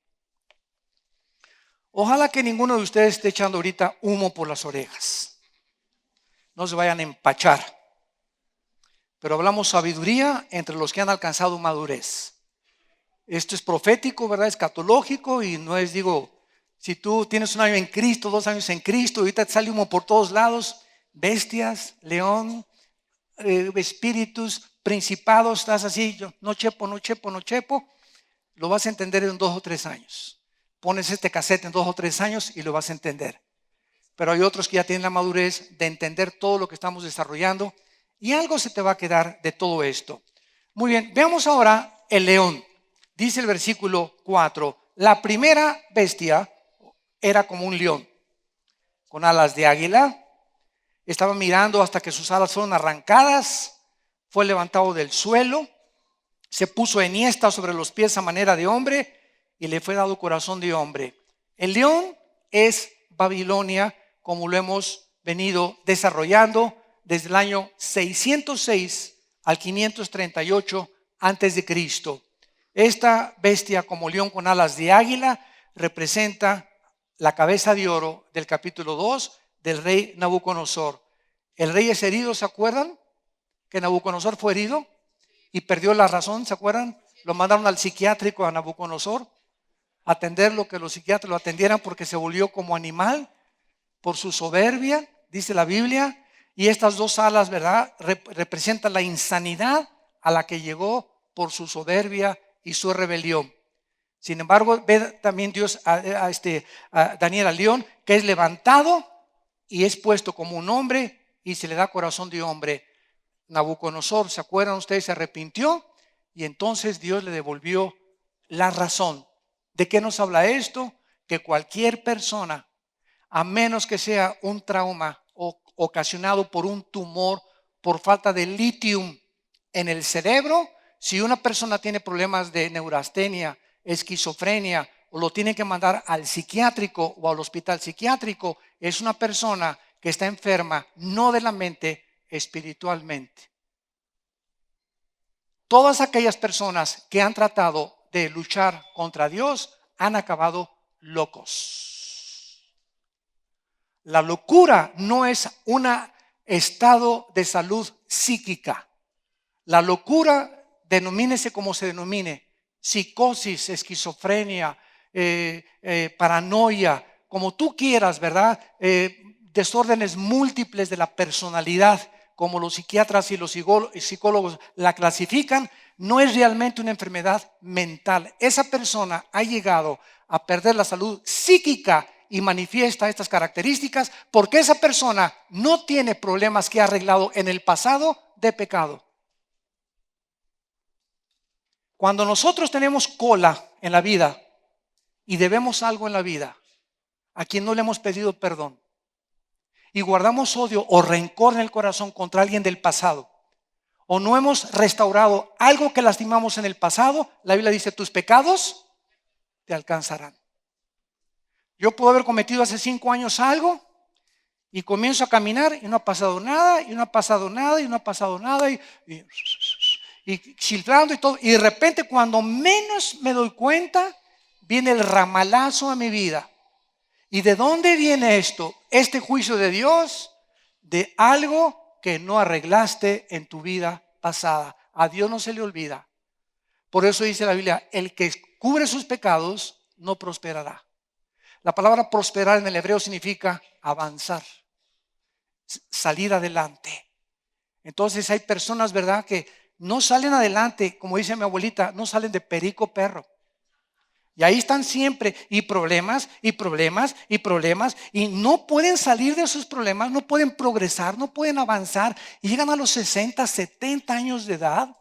Ojalá que ninguno de ustedes esté echando ahorita humo por las orejas. No se vayan a empachar. Pero hablamos sabiduría entre los que han alcanzado madurez. Esto es profético, ¿verdad? Escatológico, y no es, Si tú tienes un año en Cristo, 2 años en Cristo, ahorita te sale humo por todos lados, bestias, león, espíritus, principados, estás así, yo no chepo, no chepo, no chepo, lo vas a entender en 2 o 3 años. Pones este cassette en 2 o 3 años y lo vas a entender. Pero hay otros que ya tienen la madurez de entender todo lo que estamos desarrollando y algo se te va a quedar de todo esto. Muy bien, veamos ahora el león. Dice el versículo 4, la primera bestia era como un león, con alas de águila. Estaba mirando hasta que sus alas fueron arrancadas, fue levantado del suelo, se puso enhiesta sobre los pies a manera de hombre y le fue dado corazón de hombre. El león es Babilonia, como lo hemos venido desarrollando desde el año 606 al 538 antes de Cristo. Esta bestia como león con alas de águila representa la cabeza de oro del capítulo 2 del rey Nabucodonosor. El rey es herido, ¿se acuerdan? Que Nabucodonosor fue herido y perdió la razón, ¿se acuerdan? Lo mandaron al psiquiátrico a Nabucodonosor a atenderlo, que los psiquiatras lo atendieran porque se volvió como animal por su soberbia, dice la Biblia. Y estas dos alas, ¿verdad?, representan la insanidad a la que llegó por su soberbia y su rebelión. Sin embargo, ve también Dios a Daniel al león, que es levantado y es puesto como un hombre y se le da corazón de hombre. Nabucodonosor, ¿se acuerdan ustedes? Se arrepintió y entonces Dios le devolvió la razón. ¿De qué nos habla esto? Que cualquier persona, a menos que sea un trauma ocasionado por un tumor, por falta de litio en el cerebro, si una persona tiene problemas de neurastenia, esquizofrenia, o lo tienen que mandar al psiquiátrico o al hospital psiquiátrico, es una persona que está enferma, no de la mente, espiritualmente. Todas aquellas personas que han tratado de luchar contra Dios han acabado locos. La locura no es un estado de salud psíquica. La locura, denomínese como se denomine, psicosis, esquizofrenia, paranoia, como tú quieras, ¿verdad? Desórdenes múltiples de la personalidad, como los psiquiatras y los psicólogos la clasifican, no es realmente una enfermedad mental. Esa persona ha llegado a perder la salud psíquica y manifiesta estas características porque esa persona no tiene problemas que ha arreglado en el pasado de pecado. Cuando nosotros tenemos cola en la vida y debemos algo en la vida, a quien no le hemos pedido perdón, y guardamos odio o rencor en el corazón contra alguien del pasado, o no hemos restaurado algo que lastimamos en el pasado, la Biblia dice, tus pecados te alcanzarán. Yo puedo haber cometido hace 5 años algo y comienzo a caminar y no ha pasado nada, y no ha pasado nada, y no ha pasado nada, y chiflando y todo, y de repente cuando menos me doy cuenta, viene el ramalazo a mi vida. ¿Y de dónde viene esto? Este juicio de Dios, de algo que no arreglaste en tu vida pasada. A Dios no se le olvida. Por eso dice la Biblia, el que cubre sus pecados no prosperará. La palabra prosperar en el hebreo significa avanzar, salir adelante. Entonces hay personas, ¿verdad?, que no salen adelante, como dice mi abuelita, no salen de perico perro. Y ahí están siempre, y problemas, y problemas, y problemas, y no pueden salir de sus problemas, no pueden progresar, no pueden avanzar, y llegan a los 60, 70 años de edad,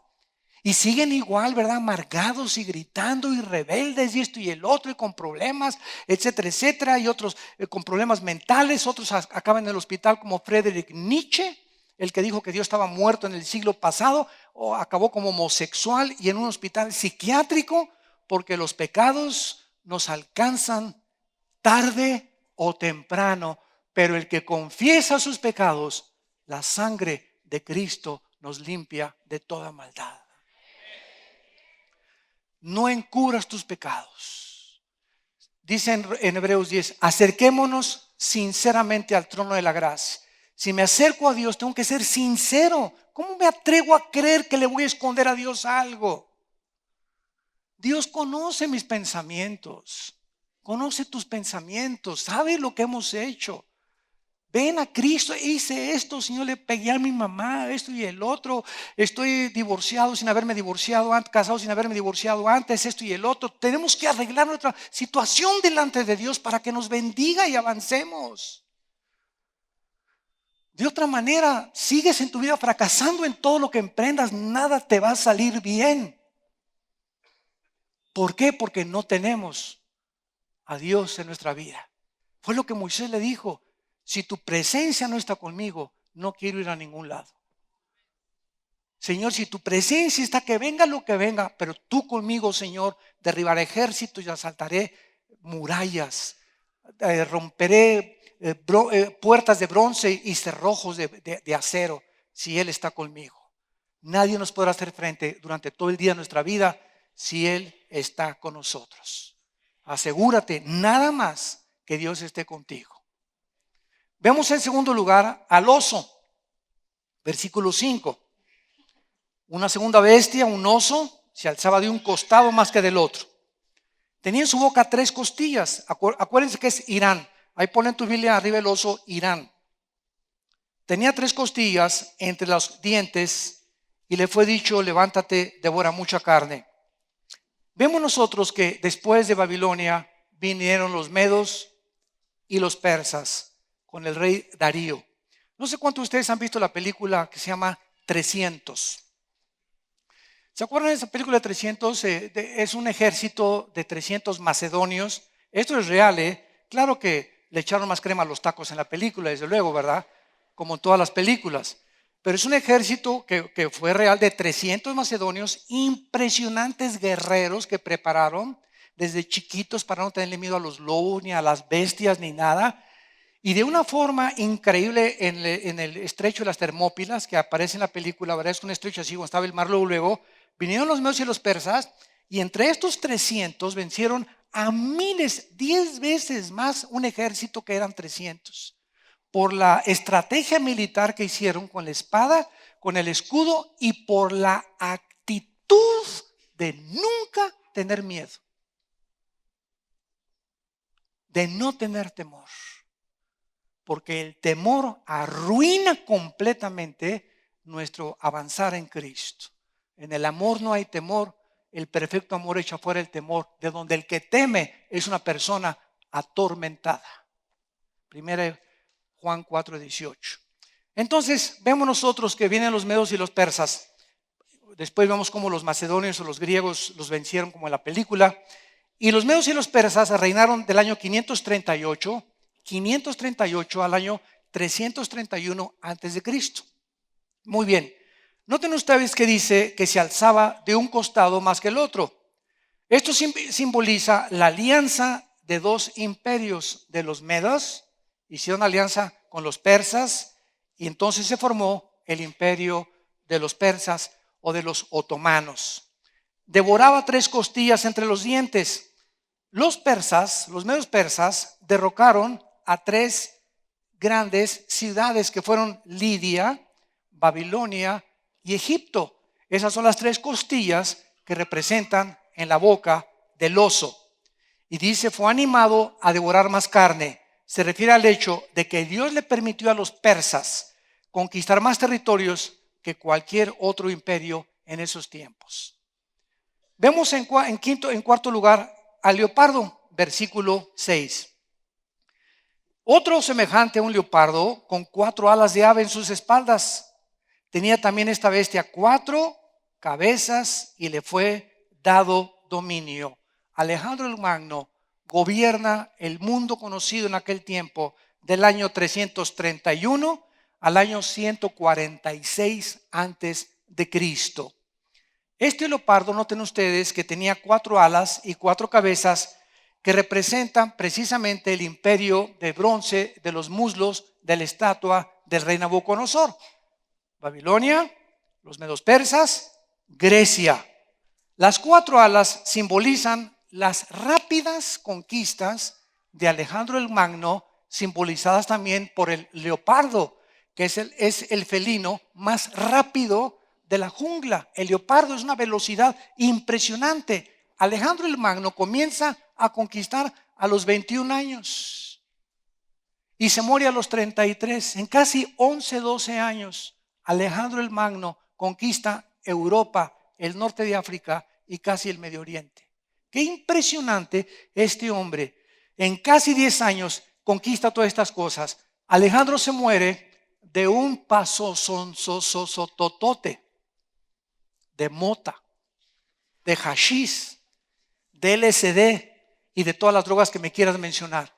y siguen igual, ¿verdad?, amargados y gritando y rebeldes, y esto y el otro, y con problemas, etcétera, etcétera, y otros con problemas mentales, otros acaban en el hospital como Friedrich Nietzsche, el que dijo que Dios estaba muerto en el siglo pasado, o acabó como homosexual y en un hospital psiquiátrico, porque los pecados nos alcanzan tarde o temprano, pero el que confiesa sus pecados, la sangre de Cristo nos limpia de toda maldad. No encubras tus pecados. Dice en Hebreos 10, acerquémonos sinceramente al trono de la gracia. Si me acerco a Dios, tengo que ser sincero. ¿Cómo me atrevo a creer que le voy a esconder a Dios algo? Dios conoce mis pensamientos. conoce tus pensamientos, sabe lo que hemos hecho. Ven a Cristo, hice esto, Señor, le pegué a mi mamá, esto y el otro. Estoy divorciado sin haberme divorciado antes, casado sin haberme divorciado antes, esto y el otro. Tenemos que arreglar nuestra situación delante de Dios para que nos bendiga y avancemos. De otra manera, sigues en tu vida fracasando en todo lo que emprendas, nada te va a salir bien. ¿Por qué? Porque no tenemos a Dios en nuestra vida. Fue lo que Moisés le dijo: si tu presencia no está conmigo, no quiero ir a ningún lado. Señor, si tu presencia está, que venga lo que venga, pero tú conmigo, Señor, derribaré ejércitos y asaltaré murallas, romperé puertas de bronce y cerrojos de acero, si Él está conmigo. Nadie nos podrá hacer frente durante todo el día de nuestra vida si Él está con nosotros. Asegúrate nada más que Dios esté contigo. Vemos en segundo lugar al oso, versículo 5. Una segunda bestia, un oso, se alzaba de un costado más que del otro. Tenía en su boca 3 costillas. Acuérdense que es Irán. Ahí ponen tu Biblia arriba el oso, Irán. Tenía 3 costillas entre los dientes y le fue dicho: levántate, devora mucha carne. Vemos nosotros que después de Babilonia vinieron los medos y los persas con el rey Darío. No sé cuántos de ustedes han visto la película que se llama 300. ¿Se acuerdan de esa película de 300? Es un ejército de 300 macedonios. Esto es real, ¿eh? Claro que le echaron más crema a los tacos en la película, desde luego, ¿verdad? Como en todas las películas. Pero es un ejército que fue real, de 300 macedonios, impresionantes guerreros que prepararon desde chiquitos para no tenerle miedo a los lobos, ni a las bestias, ni nada. Y de una forma increíble en el estrecho de las Termópilas, que aparece en la película, ¿verdad? Es un estrecho así, donde estaba el mar luego. Vinieron los medos y los persas, y entre estos 300 vencieron a miles, 10 veces más un ejército que eran 300. Por la estrategia militar que hicieron con la espada, con el escudo y por la actitud de nunca tener miedo, de no tener temor. Porque el temor arruina completamente nuestro avanzar en Cristo. En el amor no hay temor, el perfecto amor echa fuera el temor, de donde el que teme es una persona atormentada. Primera Juan 4:18. Entonces vemos nosotros que vienen los medos y los persas. Después vemos cómo los macedonios o los griegos los vencieron, como en la película. Y los medos y los persas reinaron del año 538 al año 331 antes de Cristo. Muy bien. Noten ustedes que dice que se alzaba de un costado más que el otro. Esto simboliza la alianza de 2 imperios de los medos. Hicieron alianza con los persas y entonces se formó el imperio de los persas o de los otomanos. Devoraba 3 costillas entre los dientes. Los persas, los medos persas, derrocaron a 3 grandes ciudades que fueron Lidia, Babilonia y Egipto. Esas son las 3 costillas que representan en la boca del oso. Y dice, fue animado a devorar más carne. Se refiere al hecho de que Dios le permitió a los persas conquistar más territorios que cualquier otro imperio en esos tiempos. Vemos en cuarto lugar al leopardo, versículo 6. Otro semejante a un leopardo con 4 alas de ave en sus espaldas. Tenía también esta bestia 4 cabezas y le fue dado dominio. Alejandro el Magno gobierna el mundo conocido en aquel tiempo del año 331 al año 146 antes de Cristo. Este leopardo, noten ustedes que tenía 4 alas y 4 cabezas que representan precisamente el imperio de bronce de los muslos de la estatua del rey Nabucodonosor. Babilonia, los medos persas, Grecia. Las 4 alas simbolizan las rápidas conquistas de Alejandro el Magno, simbolizadas también por el leopardo, que es el felino más rápido de la jungla. El leopardo es una velocidad impresionante. Alejandro el Magno comienza a conquistar a los 21 años y se muere a los 33. En casi 11, 12 años, Alejandro el Magno conquista Europa, el norte de África y casi el Medio Oriente. Qué impresionante este hombre. En casi 10 años conquista todas estas cosas. Alejandro se muere de un pasosototote, de mota, de hashish, de LSD y de todas las drogas que me quieras mencionar.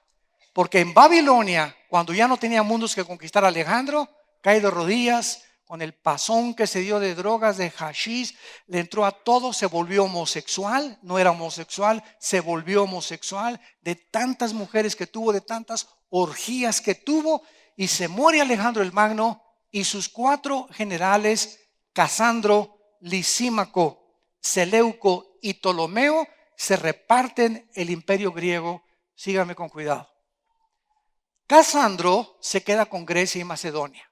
Porque en Babilonia, cuando ya no tenía mundos que conquistar, Alejandro cae de rodillas con el pasón que se dio de drogas, de hashish, le entró a todo, se volvió homosexual, no era homosexual, se volvió homosexual, de tantas mujeres que tuvo, de tantas orgías que tuvo, y se muere Alejandro el Magno y sus 4 generales, Casandro, Lisímaco, Seleuco y Ptolomeo, se reparten el imperio griego. Síganme con cuidado. Casandro se queda con Grecia y Macedonia.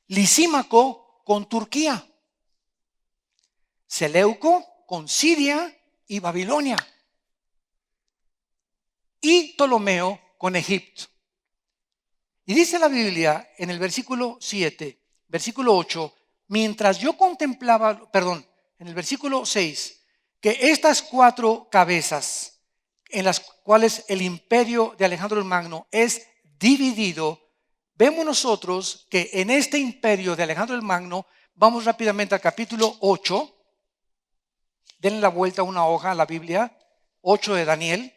Lisímaco con Turquía. Seleuco con Siria y Babilonia. Y Ptolomeo con Egipto. Y dice la Biblia en el versículo 7, versículo 8, mientras yo contemplaba, en el versículo 6, que estas 4 cabezas en las cuales el imperio de Alejandro el Magno es dividido, vemos nosotros que en este imperio de Alejandro el Magno, vamos rápidamente al capítulo 8, denle la vuelta a una hoja a la Biblia, 8 de Daniel,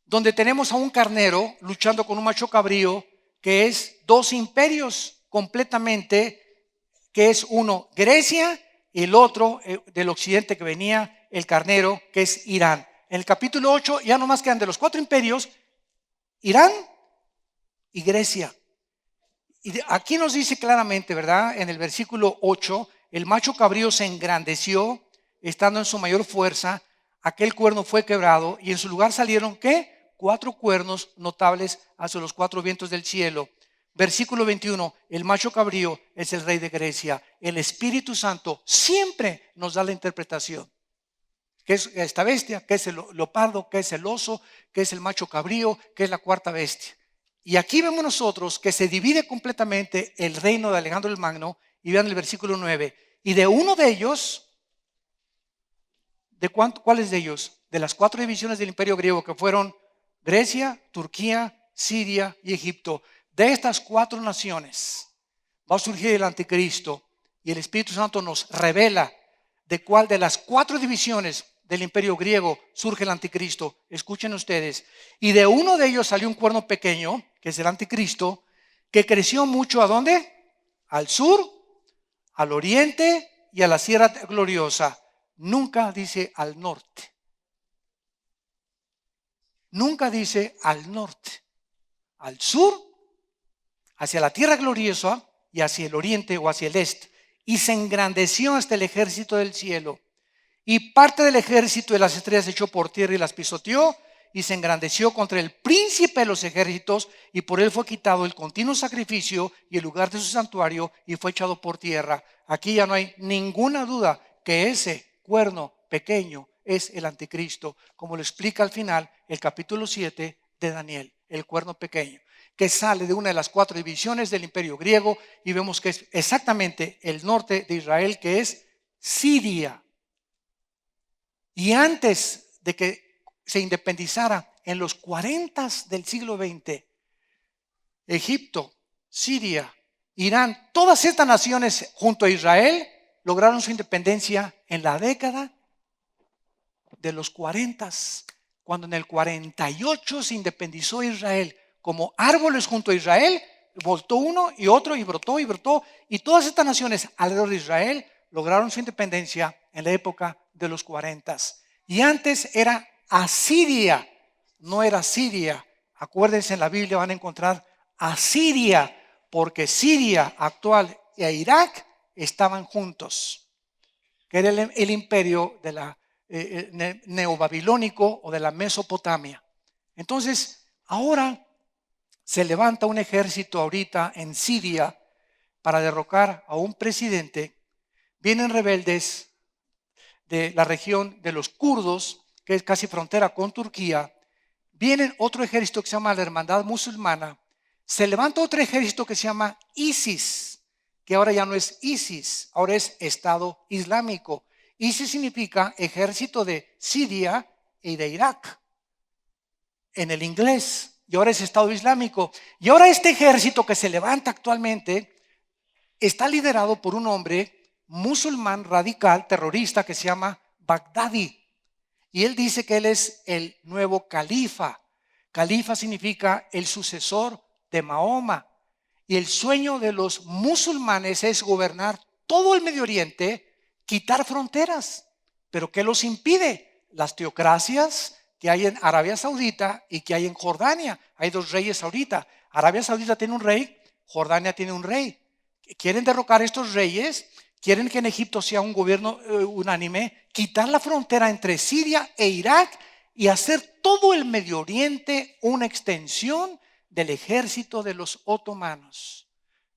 donde tenemos a un carnero luchando con un macho cabrío, que es 2 imperios completamente, que es uno Grecia y el otro del occidente que venía el carnero, que es Irán. En el capítulo 8 ya nomás quedan de los 4 imperios, Irán y Grecia. Y aquí nos dice claramente, ¿verdad? En el versículo 8, el macho cabrío se engrandeció, estando en su mayor fuerza, aquel cuerno fue quebrado y en su lugar salieron, ¿qué? 4 cuernos notables hacia los 4 vientos del cielo. Versículo 21, el macho cabrío es el rey de Grecia. El Espíritu Santo siempre nos da la interpretación. ¿Qué es esta bestia? ¿Qué es el leopardo? ¿Qué es el oso? ¿Qué es el macho cabrío? ¿Qué es la 4ª bestia? Y aquí vemos nosotros que se divide completamente el reino de Alejandro el Magno. Y vean el versículo 9. Y de uno de ellos, ¿cuáles de ellos? De las 4 divisiones del imperio griego, que fueron Grecia, Turquía, Siria y Egipto. De estas 4 naciones va a surgir el anticristo, y el Espíritu Santo nos revela de cuál de las 4 divisiones del imperio griego surge el anticristo. Escuchen ustedes. Y de uno de ellos salió un cuerno pequeño, que es el anticristo, que creció mucho. ¿A dónde? Al sur, al oriente y a la sierra gloriosa. Nunca dice al norte. Nunca dice al norte. Al sur, hacia la tierra gloriosa, y hacia el oriente o hacia el este. Y se engrandeció hasta el ejército del cielo. Y parte del ejército de las estrellas echó por tierra y las pisoteó, y se engrandeció contra el príncipe de los ejércitos, y por él fue quitado el continuo sacrificio y el lugar de su santuario, y fue echado por tierra. Aquí ya no hay ninguna duda que ese cuerno pequeño es el anticristo, como lo explica al final el capítulo 7 de Daniel, el cuerno pequeño, que sale de una de las 4 divisiones del imperio griego, y vemos que es exactamente el norte de Israel, que es Siria. Y antes de que se independizara, en los 40 del siglo XX, Egipto, Siria, Irán, todas estas naciones junto a Israel lograron su independencia en la década de los 40, cuando en el 48 se independizó Israel. Como árboles junto a Israel, voltó uno y otro, y brotó, y todas estas naciones alrededor de Israel lograron su independencia en la época de los 40. Y antes era Asiria, no era Siria. Acuérdense, en la Biblia van a encontrar Asiria, porque Siria actual e Irak estaban juntos, que era el imperio de la neobabilónico o de la Mesopotamia. Entonces, ahora se levanta un ejército ahorita en Siria para derrocar a un presidente. Vienen rebeldes de la región de los kurdos, que es casi frontera con Turquía, viene otro ejército que se llama la Hermandad Musulmana, se levanta otro ejército que se llama ISIS, que ahora ya no es ISIS, ahora es Estado Islámico. ISIS significa Ejército de Siria y de Irak, en el inglés, y ahora es Estado Islámico. Y ahora este ejército que se levanta actualmente está liderado por un hombre musulmán radical, terrorista, que se llama Baghdadi. Y él dice que él es el nuevo califa. Califa significa el sucesor de Mahoma. Y el sueño de los musulmanes es gobernar todo el Medio Oriente, quitar fronteras. ¿Pero qué los impide? Las teocracias que hay en Arabia Saudita y que hay en Jordania. Hay dos reyes ahorita. Arabia Saudita tiene un rey, Jordania tiene un rey. Quieren derrocar a estos reyes, quieren que en Egipto sea un gobierno unánime, quitar la frontera entre Siria e Irak y hacer todo el Medio Oriente una extensión del ejército de los otomanos,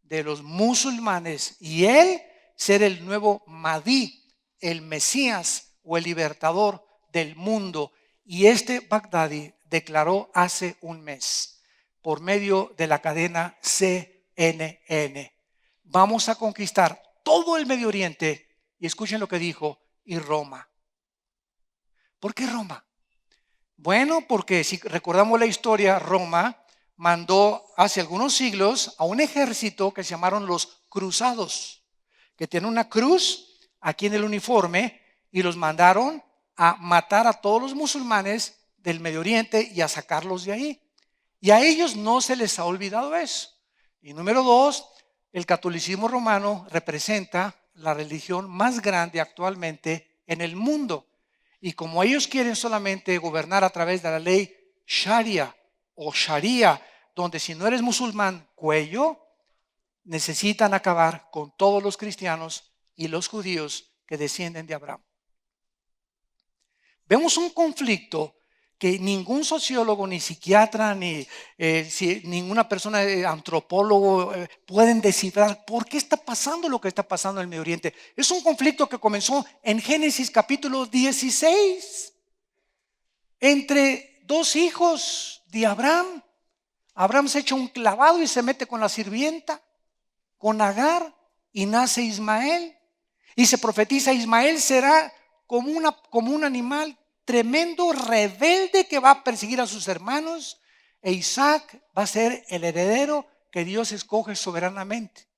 de los musulmanes, y él ser el nuevo Mahdi, el Mesías o el libertador del mundo. Y este Baghdadi declaró hace un mes, por medio de la cadena CNN, vamos a conquistar todo el Medio Oriente. Y escuchen lo que dijo, y Roma. ¿Por qué Roma? Bueno, porque si recordamos la historia, Roma mandó hace algunos siglos a un ejército que se llamaron los cruzados, que tienen una cruz aquí en el uniforme, y los mandaron a matar a todos los musulmanes del Medio Oriente y a sacarlos de ahí. Y a ellos no se les ha olvidado eso. Y número dos, el catolicismo romano representa la religión más grande actualmente en el mundo. Y como ellos quieren solamente gobernar a través de la ley Sharia o Sharia, donde si no eres musulmán, cuello, necesitan acabar con todos los cristianos y los judíos que descienden de Abraham. Vemos un conflicto que ningún sociólogo, ni psiquiatra, ni ninguna persona, antropólogo, pueden descifrar por qué está pasando lo que está pasando en el Medio Oriente. Es un conflicto que comenzó en Génesis capítulo 16, entre dos hijos de Abraham. Abraham se echa un clavado y se mete con la sirvienta, con Agar, y nace Ismael. Y se profetiza: Ismael será como un animal tremendo, rebelde, que va a perseguir a sus hermanos, e Isaac va a ser el heredero que Dios escoge soberanamente.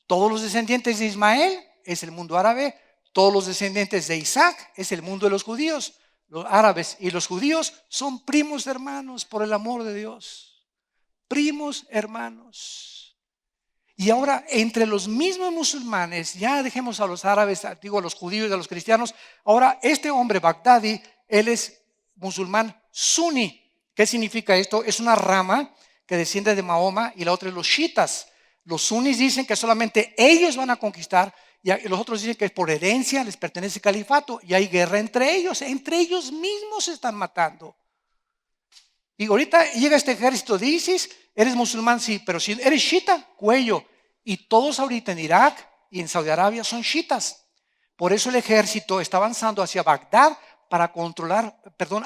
Todos los descendientes de Ismael es el mundo árabe, todos los descendientes de Isaac es el mundo de los judíos. Los árabes y los judíos son primos hermanos, por el amor de Dios. Primos hermanos. Y ahora, entre los mismos musulmanes, ya dejemos a los árabes, digo a los judíos y a los cristianos, ahora este hombre Baghdadi, él es musulmán suní. ¿Qué significa esto? Es una rama que desciende de Mahoma, y la otra es los chiitas. Los suníes dicen que solamente ellos van a conquistar, y los otros dicen que por herencia les pertenece el califato, y hay guerra entre ellos mismos se están matando. Y ahorita llega este ejército de ISIS. Eres musulmán, sí, pero si eres chiita, cuello. Y todos ahorita en Irak y en Saudi Arabia son chiitas. Por eso el ejército está avanzando hacia Bagdad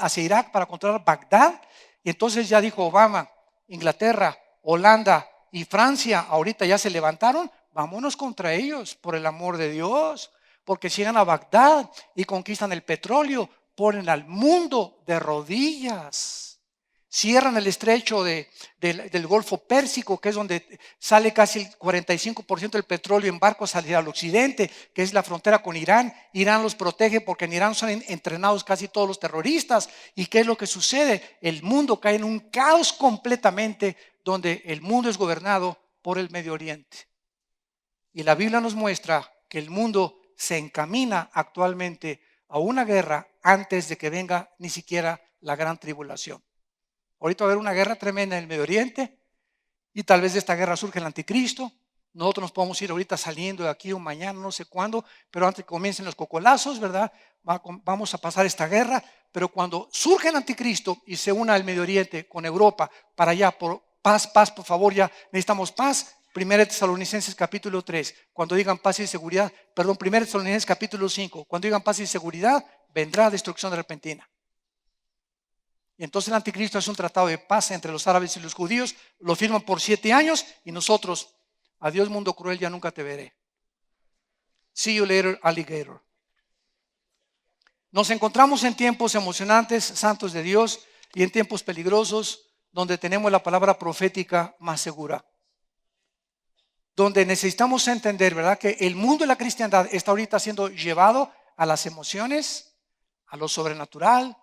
hacia Irak para controlar Bagdad. Y entonces ya dijo Obama, Inglaterra, Holanda y Francia ahorita ya se levantaron. Vámonos contra ellos, por el amor de Dios. Porque si llegan a Bagdad y conquistan el petróleo, ponen al mundo de rodillas. Cierran el estrecho del Golfo Pérsico, que es donde sale casi el 45% del petróleo en barcos hacia el occidente, que es la frontera con Irán. Irán los protege porque en Irán son entrenados casi todos los terroristas. ¿Y qué es lo que sucede? El mundo cae en un caos completamente, donde el mundo es gobernado por el Medio Oriente. Y la Biblia nos muestra que el mundo se encamina actualmente a una guerra antes de que venga ni siquiera la gran tribulación. Ahorita va a haber una guerra tremenda en el Medio Oriente, y tal vez de esta guerra surge el anticristo. Nosotros nos podemos ir ahorita saliendo de aquí o mañana, no sé cuándo, pero antes que comiencen los cocolazos, ¿verdad? Vamos a pasar esta guerra. Pero cuando surge el anticristo y se una el Medio Oriente con Europa para allá, por paz, por favor, ya necesitamos paz. 1 Tesalonicenses capítulo 3, cuando digan paz y seguridad, 1 Tesalonicenses capítulo 5, cuando digan paz y seguridad, vendrá destrucción repentina. Y entonces el anticristo es un tratado de paz entre los árabes y los judíos, lo firman por 7 años y nosotros, adiós mundo cruel, ya nunca te veré. See you later, alligator. Nos encontramos en tiempos emocionantes, santos de Dios, y en tiempos peligrosos, donde tenemos la palabra profética más segura. Donde necesitamos entender, ¿verdad?, que el mundo de la cristiandad está ahorita siendo llevado a las emociones, a lo sobrenatural,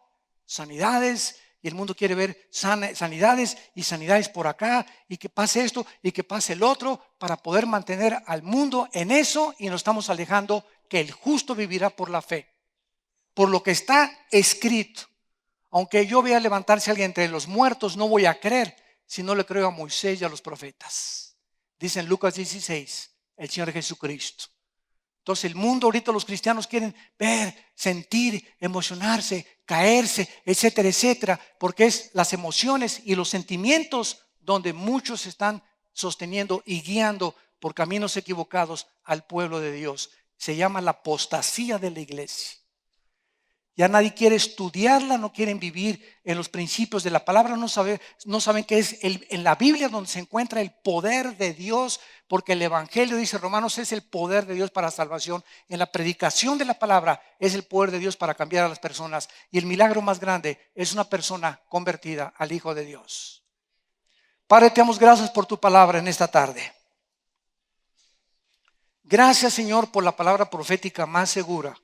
sanidades, y el mundo quiere ver sanidades y sanidades por acá, y que pase esto y que pase el otro, para poder mantener al mundo en eso, y nos estamos alejando que el justo vivirá por la fe. Por lo que está escrito. Aunque yo vea levantarse alguien entre los muertos, no voy a creer si no le creo a Moisés y a los profetas. Dice en Lucas 16, el Señor Jesucristo. Entonces el mundo ahorita, los cristianos quieren ver, sentir, emocionarse, caerse, etcétera, etcétera, porque es las emociones y los sentimientos donde muchos están sosteniendo y guiando por caminos equivocados al pueblo de Dios. Se llama la apostasía de la iglesia. Ya nadie quiere estudiarla, no quieren vivir en los principios de la palabra, no saben que es en la Biblia donde se encuentra el poder de Dios, porque el Evangelio, dice Romanos, es el poder de Dios para salvación. En la predicación de la palabra es el poder de Dios para cambiar a las personas, y el milagro más grande es una persona convertida al Hijo de Dios. Padre, te damos gracias por tu palabra en esta tarde. Gracias, Señor, por la palabra profética más segura.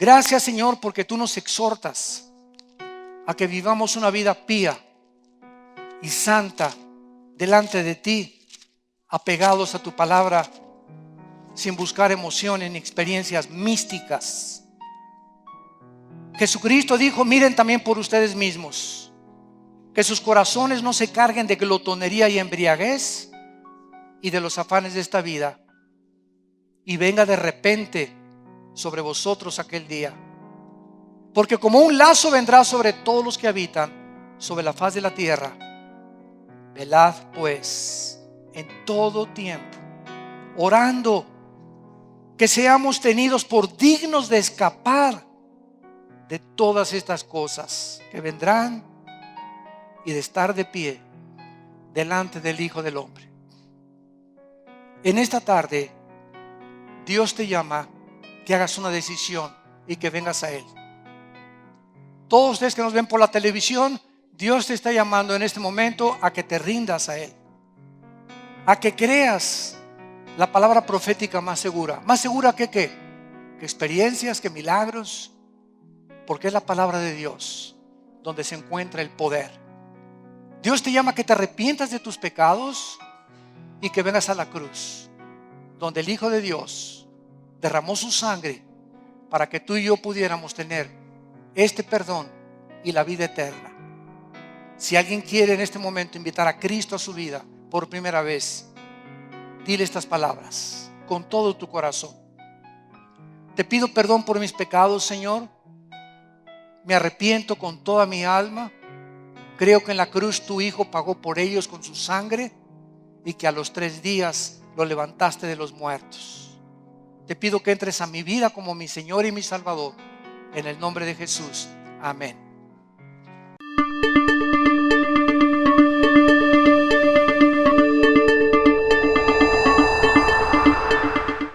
Gracias, Señor, porque tú nos exhortas a que vivamos una vida pía y santa delante de ti, apegados a tu palabra, sin buscar emociones ni experiencias místicas. Jesucristo dijo: miren también por ustedes mismos, que sus corazones no se carguen de glotonería y embriaguez y de los afanes de esta vida, y venga de repente sobre vosotros aquel día, porque como un lazo vendrá sobre todos los que habitan sobre la faz de la tierra. Velad pues en todo tiempo, orando que seamos tenidos por dignos de escapar de todas estas cosas que vendrán y de estar de pie delante del Hijo del Hombre. En esta tarde Dios te llama que hagas una decisión y que vengas a Él. Todos ustedes que nos ven por la televisión, Dios te está llamando en este momento a que te rindas a Él, a que creas la palabra profética más segura. ¿Más segura que qué? Que experiencias, que milagros, porque es la palabra de Dios donde se encuentra el poder. Dios te llama a que te arrepientas de tus pecados y que vengas a la cruz, donde el Hijo de Dios derramó su sangre para que tú y yo pudiéramos tener este perdón y la vida eterna. Si alguien quiere en este momento invitar a Cristo a su vida por primera vez, dile estas palabras con todo tu corazón: te pido perdón por mis pecados, Señor. Me arrepiento con toda mi alma. Creo que en la cruz tu Hijo pagó por ellos con su sangre y que a los 3 días lo levantaste de los muertos. Te pido que entres a mi vida como mi Señor y mi Salvador. En el nombre de Jesús. Amén.